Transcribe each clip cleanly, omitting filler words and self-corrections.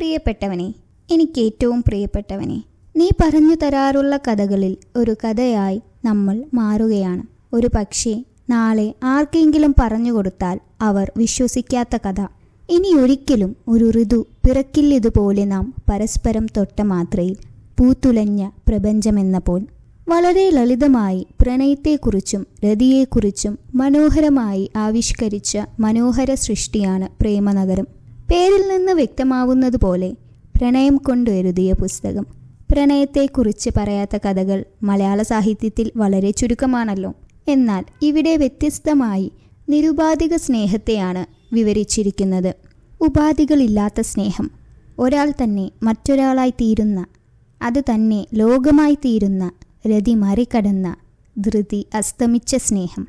പ്രിയപ്പെട്ടവനെ, എനിക്കേറ്റവും പ്രിയപ്പെട്ടവനെ, നീ പറഞ്ഞു തരാറുള്ള കഥകളിൽ ഒരു കഥയായി നമ്മൾ മാറുകയാണ്. ഒരു പക്ഷേ നാളെ ആർക്കെങ്കിലും പറഞ്ഞു കൊടുത്താൽ അവർ വിശ്വസിക്കാത്ത കഥ. ഇനി ഒരിക്കലും ഒരു ഋതു പിറക്കില്ലിതുപോലെ നാം പരസ്പരം തൊട്ട മാത്രയിൽ പൂത്തുലഞ്ഞ പ്രപഞ്ചമെന്ന പോൽ. വളരെ ലളിതമായി പ്രണയത്തെക്കുറിച്ചും രതിയെക്കുറിച്ചും മനോഹരമായി ആവിഷ്കരിച്ച മനോഹര സൃഷ്ടിയാണ് പ്രേമനഗരം. പേരിൽ നിന്ന് വ്യക്തമാവുന്നത് പോലെ പ്രണയം കൊണ്ടെഴുതിയ പുസ്തകം. പ്രണയത്തെക്കുറിച്ച് പറയാത്ത കഥകൾ മലയാള സാഹിത്യത്തിൽ വളരെ ചുരുക്കമാണല്ലോ. എന്നാൽ ഇവിടെ വ്യത്യസ്തമായി നിരുപാധിക സ്നേഹത്തെയാണ് വിവരിച്ചിരിക്കുന്നത്. ഉപാധികളില്ലാത്ത സ്നേഹം, ഒരാൾ തന്നെ മറ്റൊരാളായി തീരുന്ന, അത് തന്നെ ലോകമായി തീരുന്ന, രതി മറികടന്ന, ധൃതി അസ്തമിച്ച സ്നേഹം.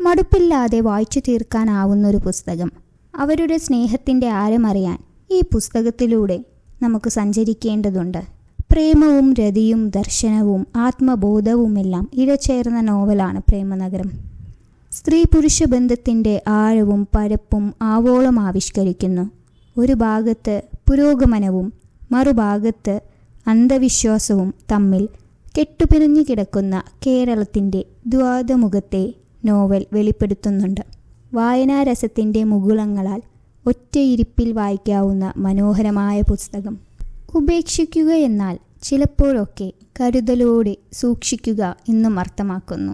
മടുപ്പില്ലാതെ വായിച്ചു തീർക്കാനാവുന്നൊരു പുസ്തകം. അവരുടെ സ്നേഹത്തിൻ്റെ ആഴമറിയാൻ ഈ പുസ്തകത്തിലൂടെ നമുക്ക് സഞ്ചരിക്കേണ്ടതുണ്ട്. പ്രേമവും രതിയും ദർശനവും ആത്മബോധവുമെല്ലാം ഇഴചേർന്ന നോവലാണ് പ്രേമനഗരം. സ്ത്രീ പുരുഷ ബന്ധത്തിൻ്റെ ആഴവും പരപ്പും ആവോളം ആവിഷ്കരിക്കുന്നു. ഒരു ഭാഗത്ത് പുരോഗമനവും മറുഭാഗത്ത് അന്ധവിശ്വാസവും തമ്മിൽ കെട്ടുപിരിഞ്ഞു കിടക്കുന്ന കേരളത്തിൻ്റെ ദ്വാദമുഖത്തെ നോവൽ വെളിപ്പെടുത്തുന്നുണ്ട്. വായനാരസത്തിൻ്റെ മുകുളങ്ങളാൽ ഒറ്റയിരിപ്പിൽ വായിക്കാവുന്ന മനോഹരമായ പുസ്തകം. ഉപേക്ഷിക്കുക എന്നാൽ ചിലപ്പോഴൊക്കെ കരുതലോടെ സൂക്ഷിക്കുക എന്നും അർത്ഥമാക്കുന്നു.